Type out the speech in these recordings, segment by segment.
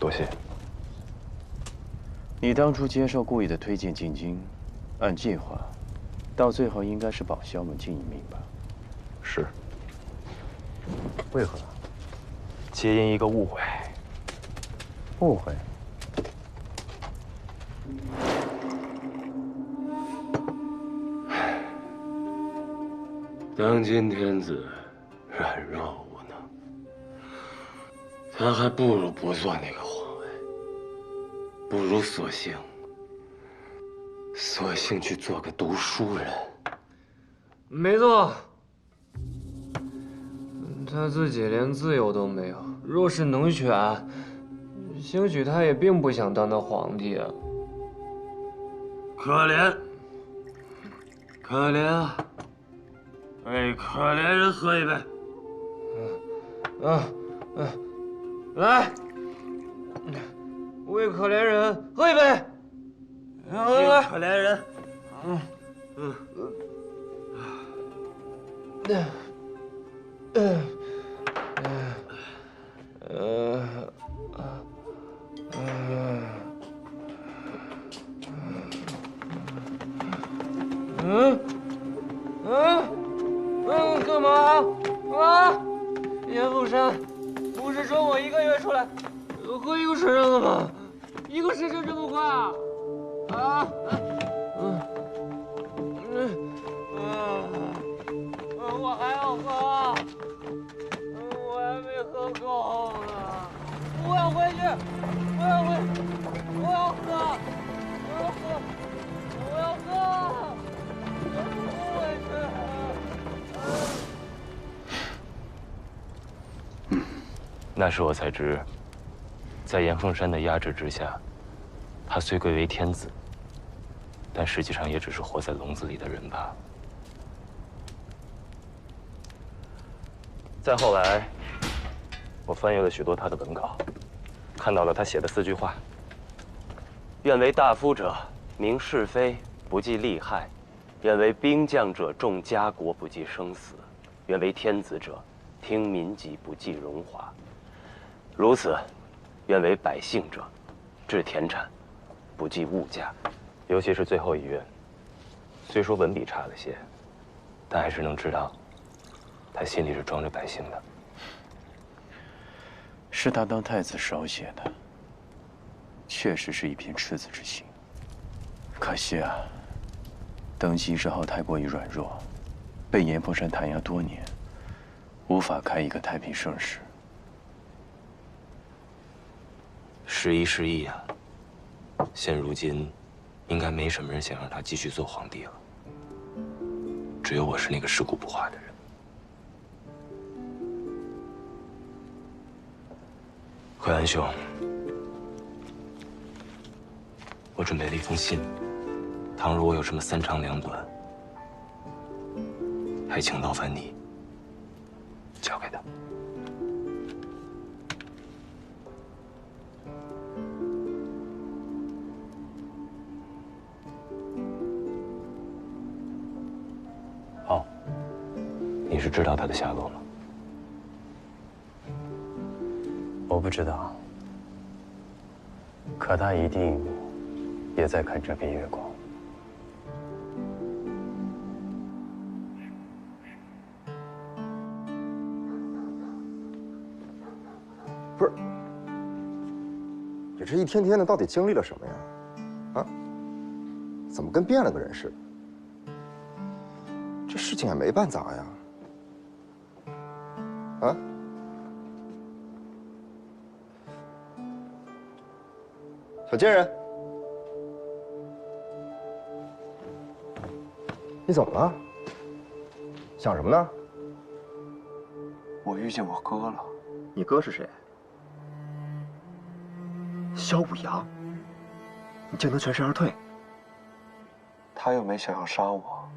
多谢。你当初接受顾意的推荐进京，按计划，到最后应该是保萧门庆一命吧？是。为何？皆因一个误会。误会？当今天子软弱无能，他还不如不做那个皇位，不如索性去做个读书人。没错，他自己连自由都没有。若是能选，兴许他也并不想当那皇帝啊。可怜，可怜啊！为可怜人喝一杯。来，为可怜人喝一杯。为可怜人。干嘛啊？严凤山，不是说我1个月出来喝一个身上的吗？一个身上这么快啊？我还要喝，我还没喝够呢。我要回去，我要喝，我要喝，我回去。那时我才知，在严凤山的压制之下，他虽贵为天子，但实际上也只是活在笼子里的人罢了。再后来，我翻阅了许多他的文稿，看到了他写的4句话：愿为大夫者，明是非，不计利害；愿为兵将者，重家国，不计生死；愿为天子者，听民疾，不计荣华。如此，愿为百姓者，治田产，不计物价。尤其是最后一愿，虽说文笔差了些，但还是能知道，他心里是装着百姓的。是他当太子手写的，确实是一片赤子之心。可惜啊，登基之后太过于软弱，被严凤山弹压多年，无法开一个太平盛世。时移世易啊，现如今，应该没什么人想让他继续做皇帝了。只有我是那个尸骨不化的人。惠安兄，我准备了一封信，倘若我有什么3长2短，还请劳烦你交给他。哦，你是知道他的下落吗？我不知道，可他一定也在看这片月光。不是，你这一天天的到底经历了什么呀？啊？怎么跟变了个人似的？这事情也没办砸呀。啊？小贱人，你怎么了？想什么呢？我遇见我哥了。你哥是谁？萧武阳。你竟能全身而退。他又没想要杀我，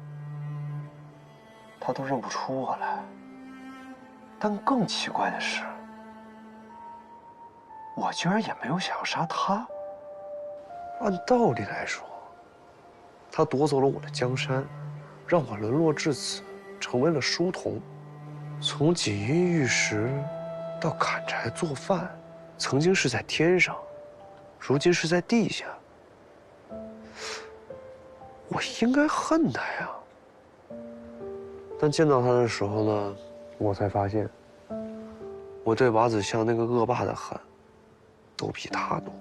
他都认不出我来。但更奇怪的是，我居然也没有想要杀他。按道理来说，他夺走了我的江山，让我沦落至此，成为了书童，从锦衣玉食到砍柴做饭，曾经是在天上，如今是在地下。我应该恨他呀。但见到他的时候呢，我才发现，我对瓦子香那个恶霸的恨，都比他多。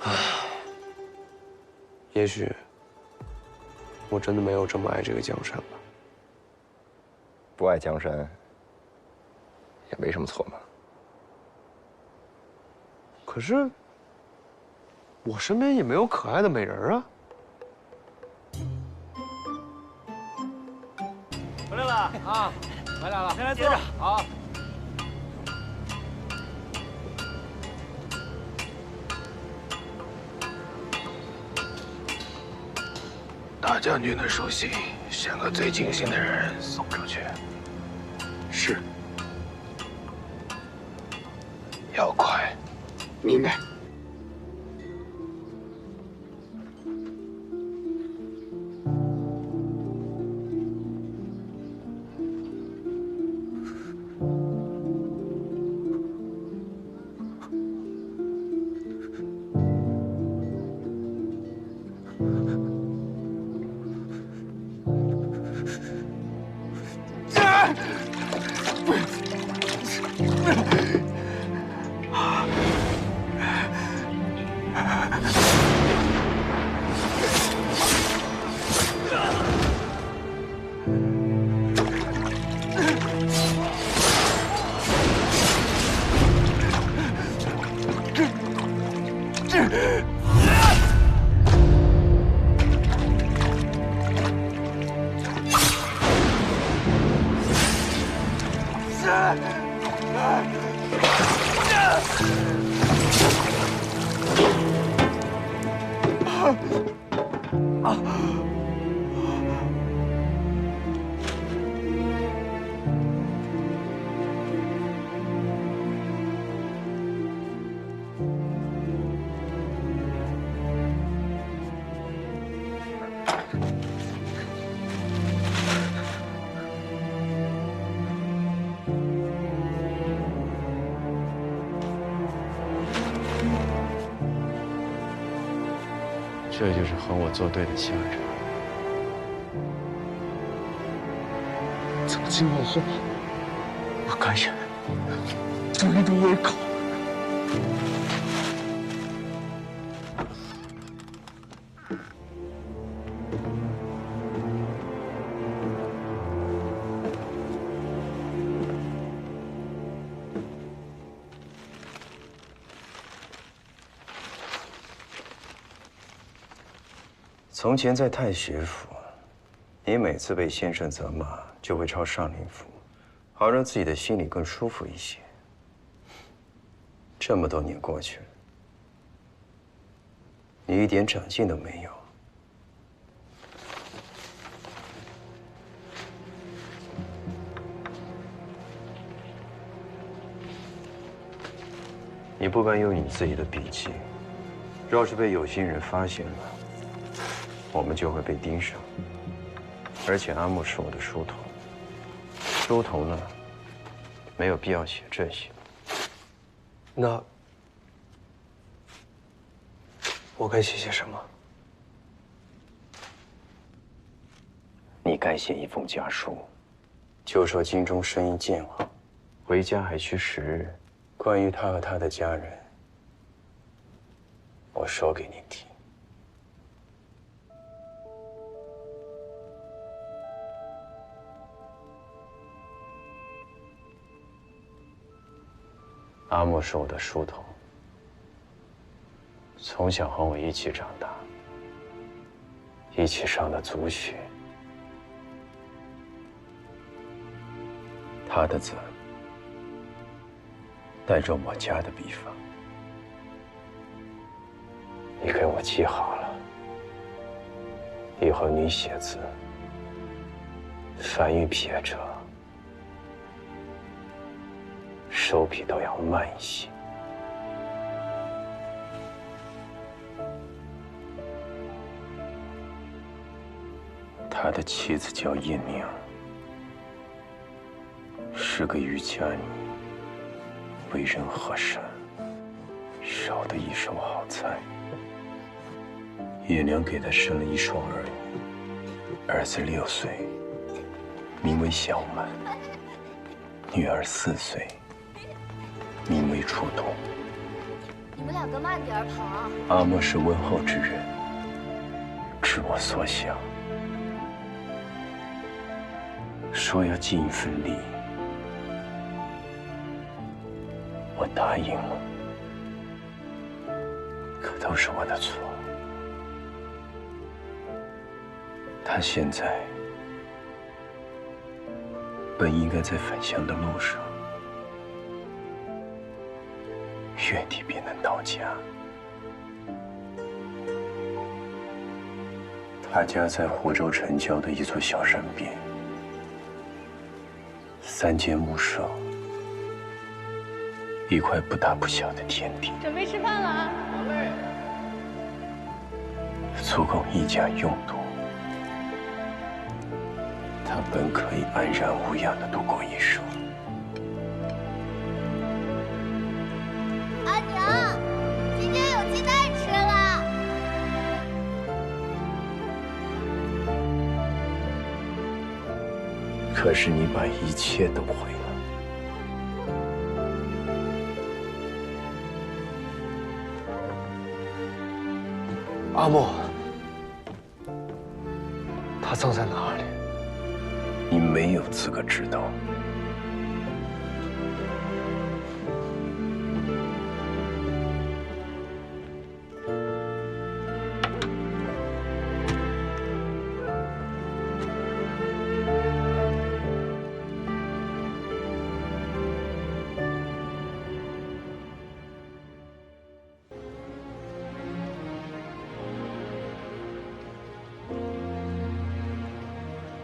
唉，也许我真的没有这么爱这个江山吧。不爱江山也没什么错嘛。可是，我身边也没有可爱的美人啊。回来了啊，回来了，先来坐着，好。大将军的书信，选个最尽心的人送出去。是。要快。明白。这就是和我作对的下场。从今往后，我甘愿独独为寇。从前在太学府，你每次被先生责骂，就会抄上林符，好让自己的心里更舒服一些。这么多年过去了，你一点长进都没有。你不敢用你自己的笔迹，要是被有心人发现了，我们就会被盯上。而且阿木是我的书童，书童呢，没有必要写这些。那我该写些什么？你该写一封家书，就说京中生意渐好，回家还需10日。关于他和他的家人，我说给你听。阿莫是我的书童，从小和我一起长大，一起上的族学。他的字带着我家的笔法，你给我记好了。以后你写字，凡遇撇折，手笔都要慢一些。他的妻子叫叶明儿，是个渔家女，为人和善，少得一手好菜。爷娘给她生了一双儿女，儿子6岁，名为小满；女儿4岁，名为楚冬。你们两个慢点跑啊！阿莫是温厚之人，知我所想，说要尽一份力，我答应了，可都是我的错。他现在本应该在返乡的路上，月底便能到家。他家在湖州城郊的一座小山边，3间屋舍，一块不大不小的田地，准备吃饭了啊！足够一家用度。他本可以安然无恙地度过一生。阿娘，今天有鸡蛋吃了。可是你把一切都毁了。阿莫，他葬在哪里？你没有资格知道。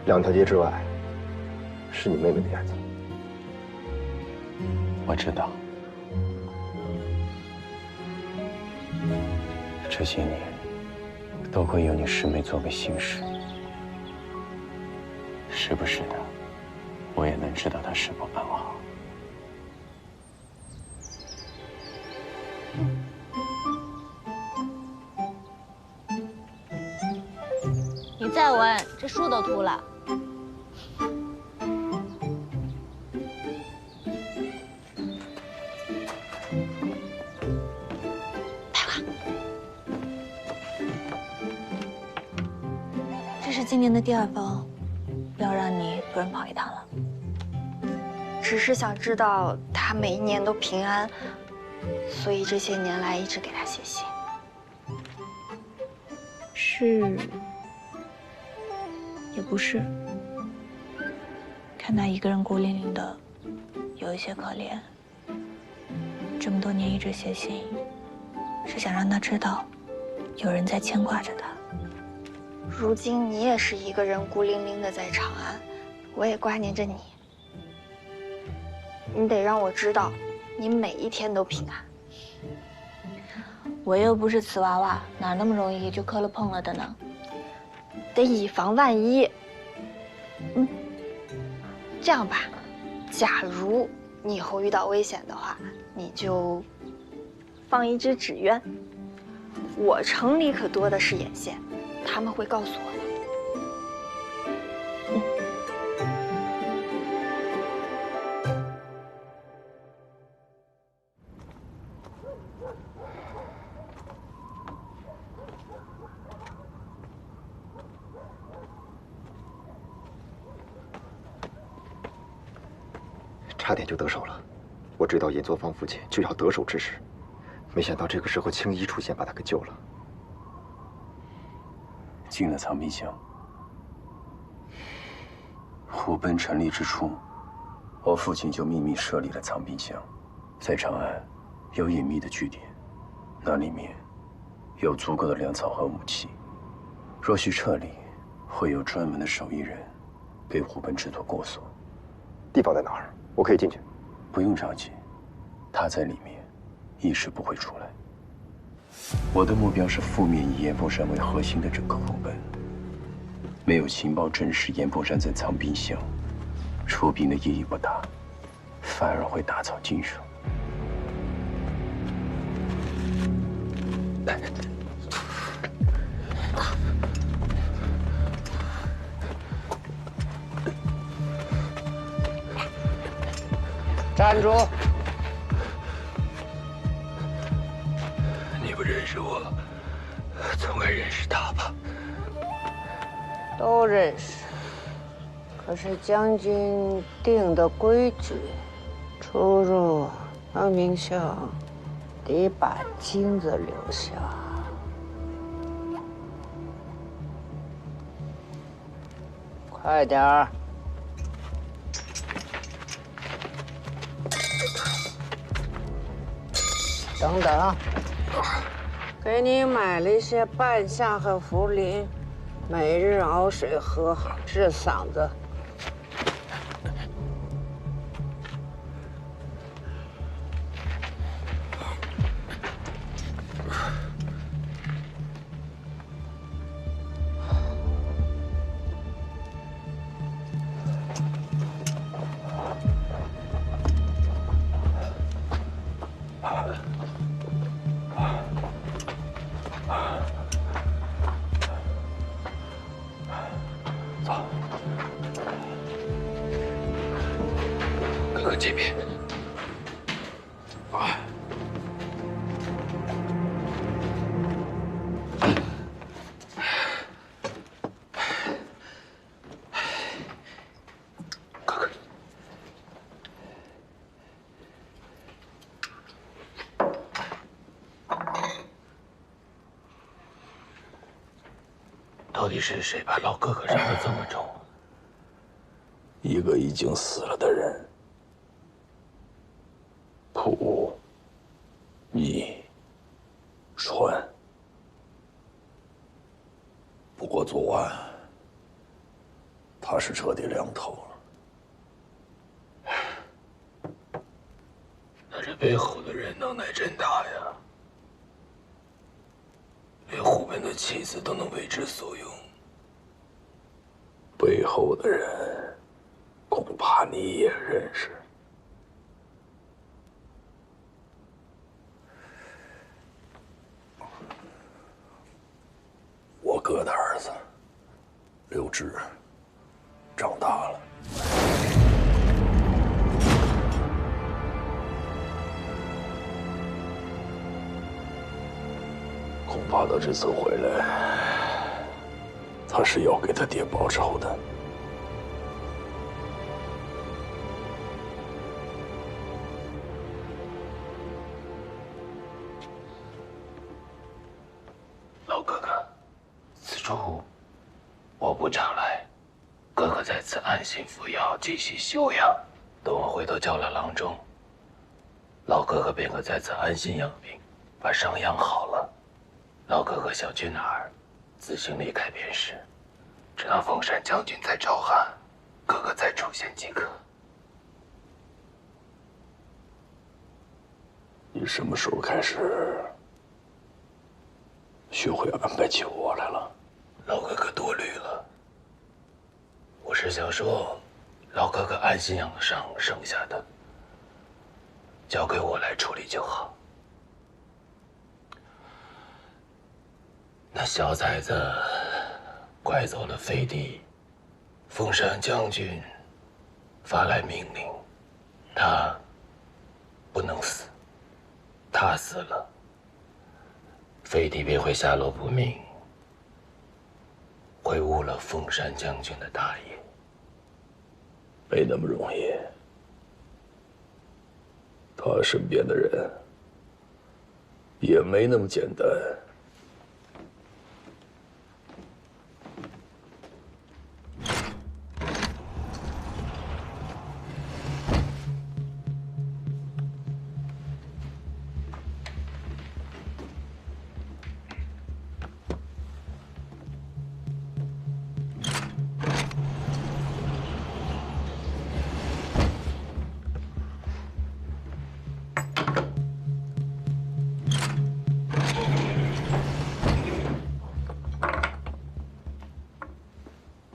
2条街之外，是你妹妹的院子。我知道，这些年都会有你师妹做个心事，时不时的，我也能知道她是否安好。你再闻，这树都秃了。这是今年的第2封，要让你个人跑一趟了。只是想知道他每一年都平安，所以这些年来一直给他写信。是，也不是。看他一个人孤零零的，有一些可怜。这么多年一直写信，是想让他知道，有人在牵挂着他。如今你也是一个人孤零零的在长安，我也挂念着你。你得让我知道，你每一天都平安。我又不是瓷娃娃，哪那么容易就磕了碰了的呢？得以防万一。这样吧，假如你以后遇到危险的话，你就放一只纸鸢。我城里可多的是眼线，他们会告诉我的。差点就得手了，我追到严作坊附近就要得手之时，没想到这个时候青衣出现，把他给救了。进了藏兵箱。虎贲成立之初，我父亲就秘密设立了藏兵箱，在长安有隐秘的据点，那里面有足够的粮草和武器。若需撤离，会有专门的手艺人给虎贲制作过锁。地方在哪儿？我可以进去。不用着急，他在里面，一时不会出来。我的目标是覆灭以严凤山为核心的整个虎贲。没有情报证实严凤山在藏兵箱，出兵的意义不大。反而会打草惊蛇。站住！你不认识我，总该认识他吧？都认识。可是将军定的规矩，出入当名校，得把金子留下。快点儿！等等，给你买了一些半夏和茯苓，每日熬水喝，治嗓子。哥哥这边。哥哥。到底是谁把老哥哥伤得这么重？一个已经死了的人。普、你、川。不过昨晚，他是彻底凉透了。那这背后的人能耐真大呀！连虎贲的妻子都能为之所用。背后的人，恐怕你也认识。我哥的儿子刘志长大了。恐怕他这次回来，他是要给他爹报仇的。老哥哥，此处我不常来，哥哥在此安心服药，继续休养。等我回头叫了郎中，老哥哥便可在此安心养病，把伤养好了。老哥哥想去哪儿，自行离开便是。直到凤山将军再召唤，哥哥再出现即可。你什么时候开始学会安排起我来了？老哥哥多虑了。我是想说，老哥哥安心养伤，剩下的交给我来处理就好。那小崽子拐走了飞帝，凤山将军发来命令，他不能死，他死了，飞帝便会下落不明，会误了凤山将军的大业。没那么容易，他身边的人也没那么简单。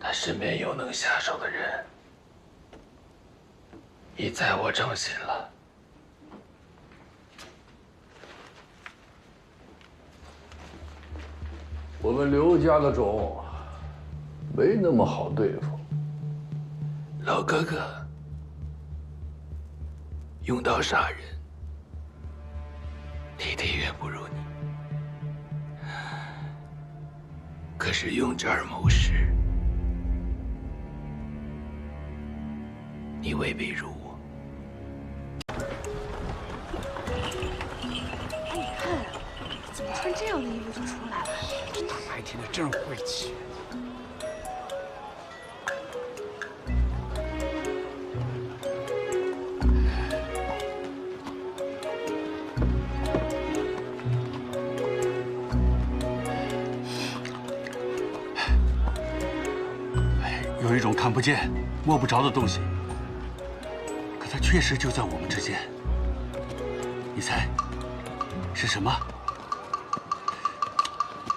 他身边有能下手的人，你在我正心了。我们刘家的种没那么好对付。老哥哥，用刀杀人，你的远不如你。可是用这儿谋事，你未必如我。哎，你看，怎么穿这样的衣服就出来了？这大白天的真晦气。有一种看不见、摸不着的东西，可它确实就在我们之间。你猜是什么？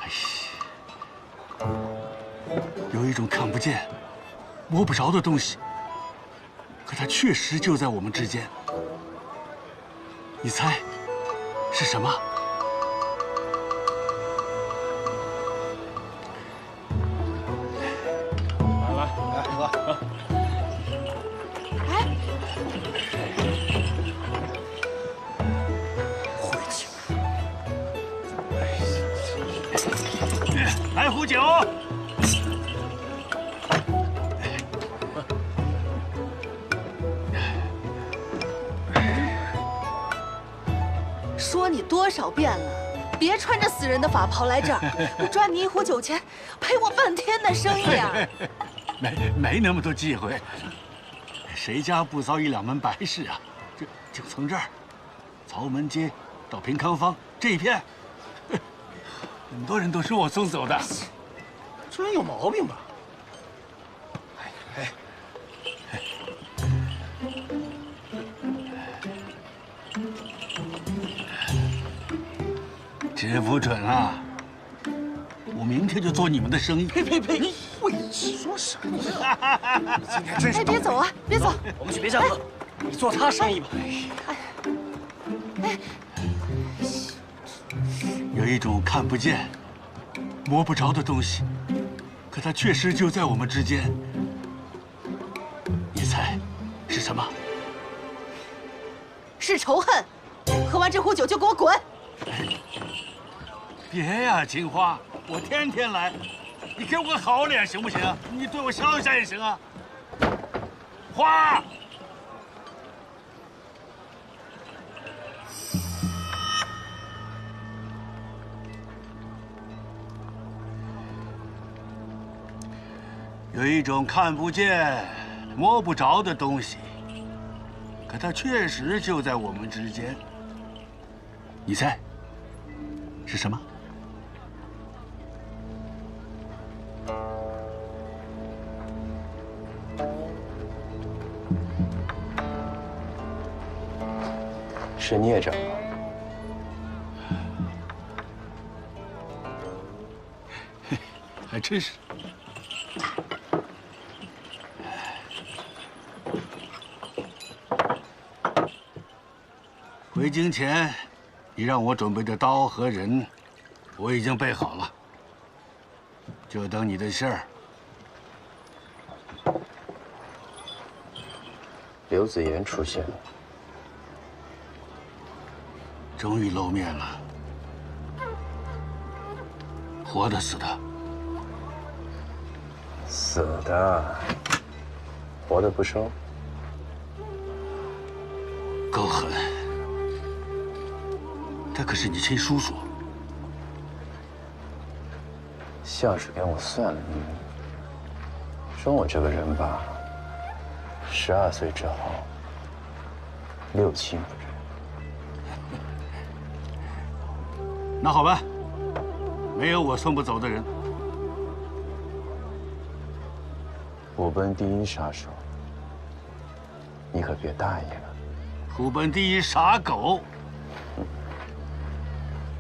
哎呀，有一种看不见、摸不着的东西，可它确实就在我们之间。你猜是什么？来壶酒。说你多少遍了，别穿着死人的法袍来这儿！我赚你一壶酒钱，赔我半天的生意啊！没那么多忌讳，谁家不遭一两门白事啊？就从这儿，曹门街到平康坊这一片，很多人都是我送走的。这人有毛病吧？知不准啊！我明天就做你们的生意。呸！晦气！说什么呀？你今天真是……哎，别走啊，别走！我们去别家喝，你做他生意吧。有一种看不见、摸不着的东西，可它确实就在我们之间。你猜是什么？是仇恨！喝完这壶酒就给我滚！别呀，金花，我天天来，你给我个好脸行不行？你对我笑一下也行啊。花。有一种看不见、摸不着的东西，可它确实就在我们之间。你猜是什么？是孽障吗？还真是。回京前，你让我准备的刀和人，我已经备好了，就等你的信儿。刘子言出现了，终于露面了，活的死的？死的，活的不收。够狠！他可是你亲叔叔。像是跟我算了命，说我这个人吧，12岁之后6亲不认。那好吧，没有我送不走的人。虎贲第一杀手，你可别大意了。虎贲第一傻狗，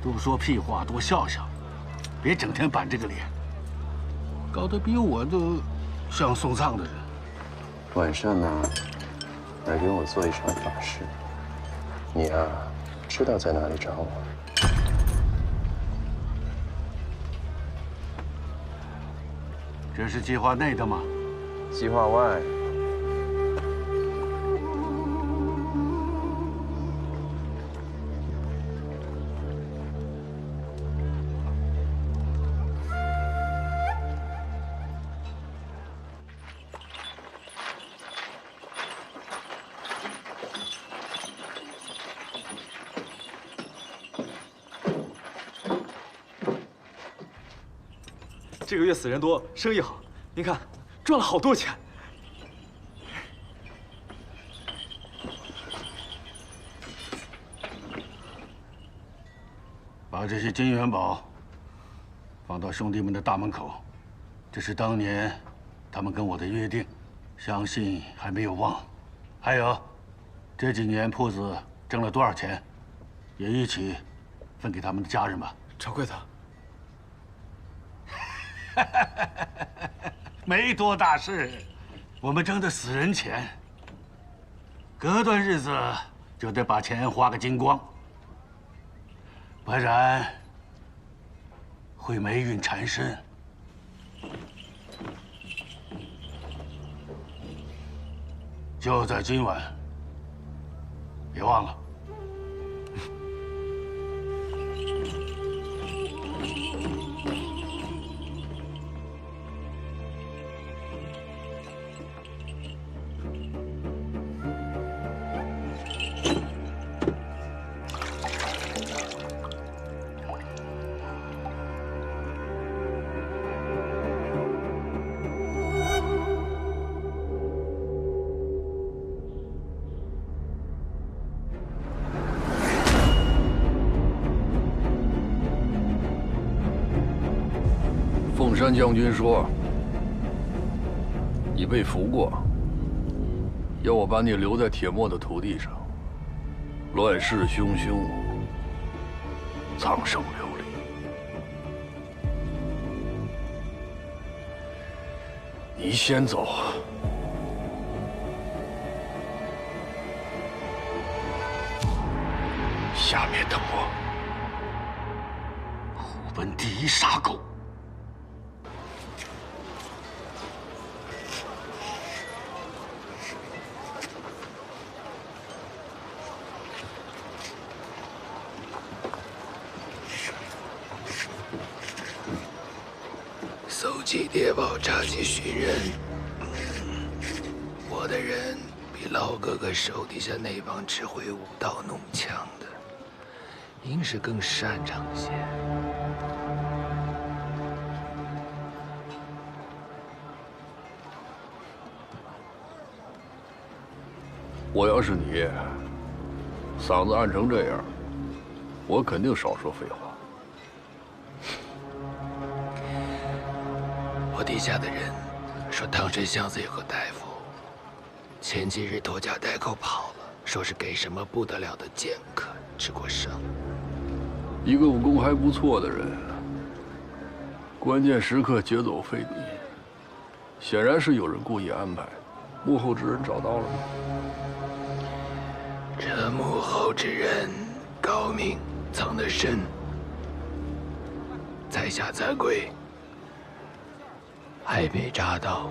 多说屁话，多笑笑，别整天板这个脸，搞得比我都像送葬的人。晚上呢，来跟我做一场法事。你啊，知道在哪里找我。这是计划内的吗？计划外。这个月死人多，生意好，您看赚了好多钱。把这些金元宝放到兄弟们的大门口，这是当年他们跟我的约定，相信还没有忘。还有，这几年铺子挣了多少钱，也一起分给他们的家人吧。掌柜的。 没多大事，我们挣的死人钱，隔段日子就得把钱花个精光，不然会霉运缠身。就在今晚，别忘了。 凤山将军说：“你被俘过，要我把你留在铁墨的土地上。乱世汹汹，苍生流离。你先走。” 下面等我。虎贲第一杀狗。 搜集谍报，查缉寻人。我的人比老哥哥手底下那帮只会舞刀弄枪的，应是更擅长些。我要是你，嗓子按成这样，我肯定少说废话。 我底下的人说，唐山巷子有个大夫，前几日拖家带口跑了，说是给什么不得了的剑客治过伤。一个武功还不错的人，关键时刻劫走废帝，显然是有人故意安排。幕后之人找到了吗？这幕后之人高明，藏得深，在下在贵。 还没查到，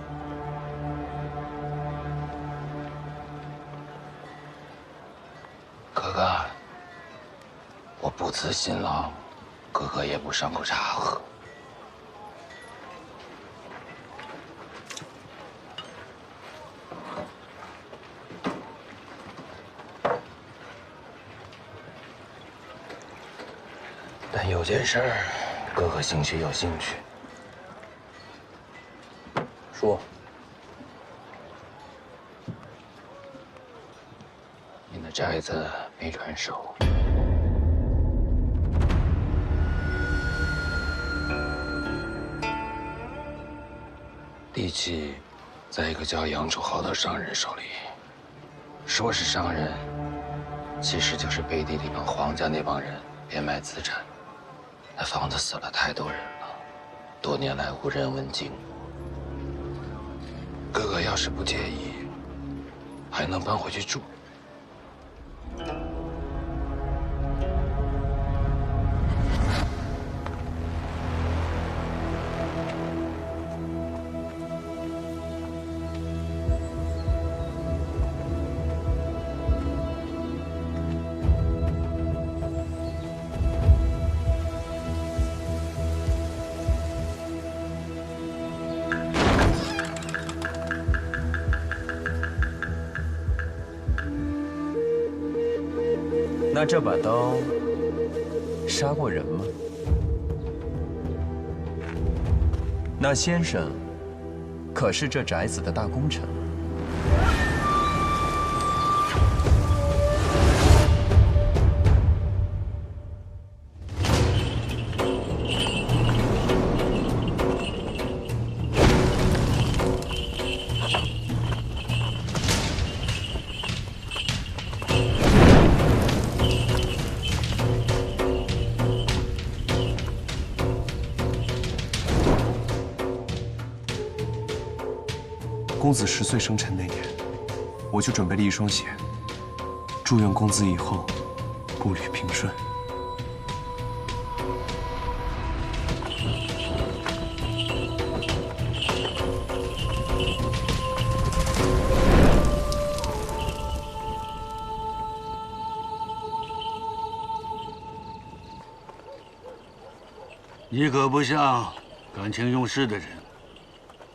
哥哥，我不辞辛劳，哥哥也不上口茶喝。但有件事儿，哥哥兴许有兴趣。 说，您的寨子没传授，地契在一个叫杨楚豪的商人手里。说是商人，其实就是背地里帮皇家那帮人变卖资产。那房子死了太多人了，多年来无人问津。 哥哥要是不介意，还能搬回去住。那这把刀杀过人吗？那先生可是这宅子的大功臣。公子10岁生辰那年，我就准备了一双鞋，祝愿公子以后步履平顺。你可不像感情用事的人，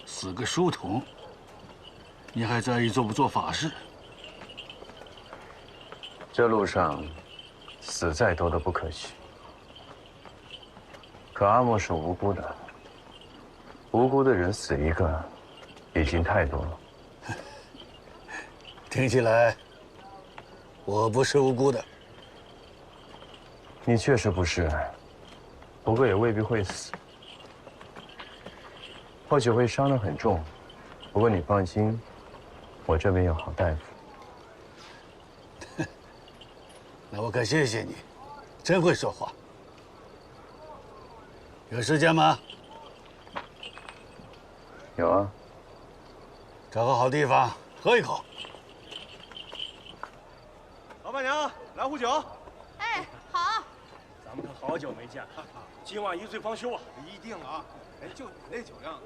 死个书童。 你还在意做不做法事？这路上死再多都不可惜。可阿莫是无辜的，无辜的人死一个，已经太多了。听起来，我不是无辜的。你确实不是，不过也未必会死，或许会伤得很重。不过你放心。 我这边有好大夫。那我可谢谢你，真会说话。有时间吗？有啊。找个好地方喝一口。老板娘，来壶酒。哎，好。咱们可好久没见了，今晚一醉方休啊！一定啊！哎，就你那酒量。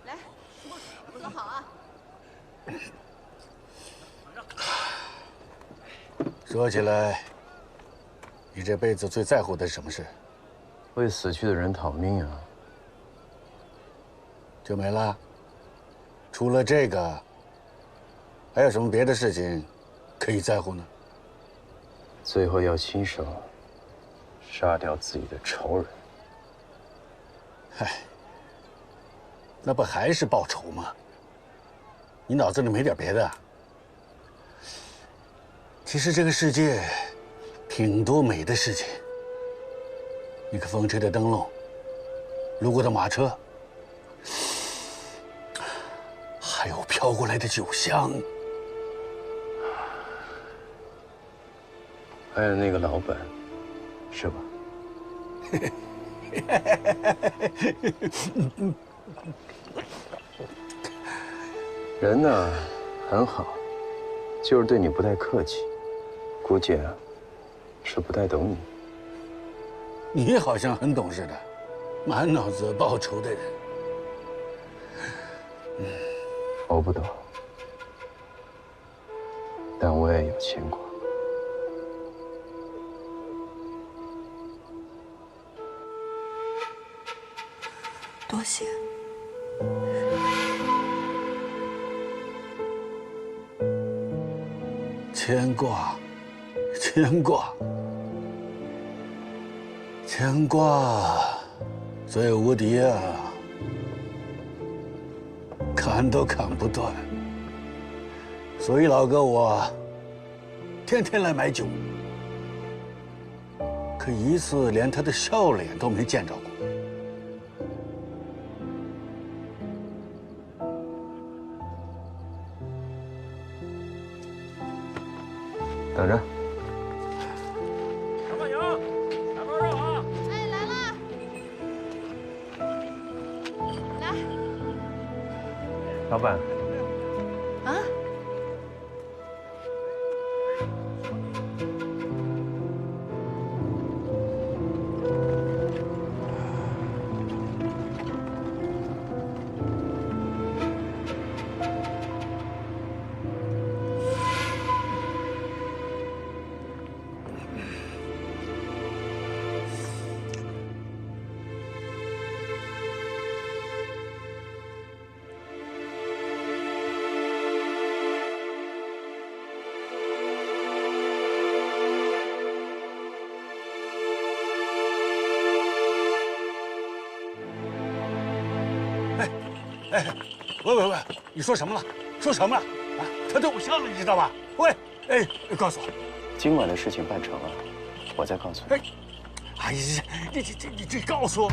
来，喝好啊。 说起来，你这辈子最在乎的是什么事？为死去的人讨命啊！就没了？除了这个，还有什么别的事情可以在乎呢？最后要亲手杀掉自己的仇人。嗨，那不还是报仇吗？ 你脑子里没点别的？其实这个世界挺多美的事情。你看风吹的灯笼，路过的马车，还有飘过来的酒香，还有那个老板，是吧？人呢，很好，就是对你不太客气，估计啊，是不太懂你。你好像很懂似的，满脑子报仇的人。我不懂，但我也有牵挂。多谢。 牵挂，牵挂，牵挂，最无敌啊！砍都砍不断。所以老哥我天天来买酒，可一次连他的笑脸都没见着过。等着。老板娘，来包肉啊！哎，来了。来。老板。啊？哎，喂，你说什么了？说什么了？啊，他对我笑了，你知道吧？喂，哎，告诉我，今晚的事情办成了，我再告诉你。哎呀，你这告诉我。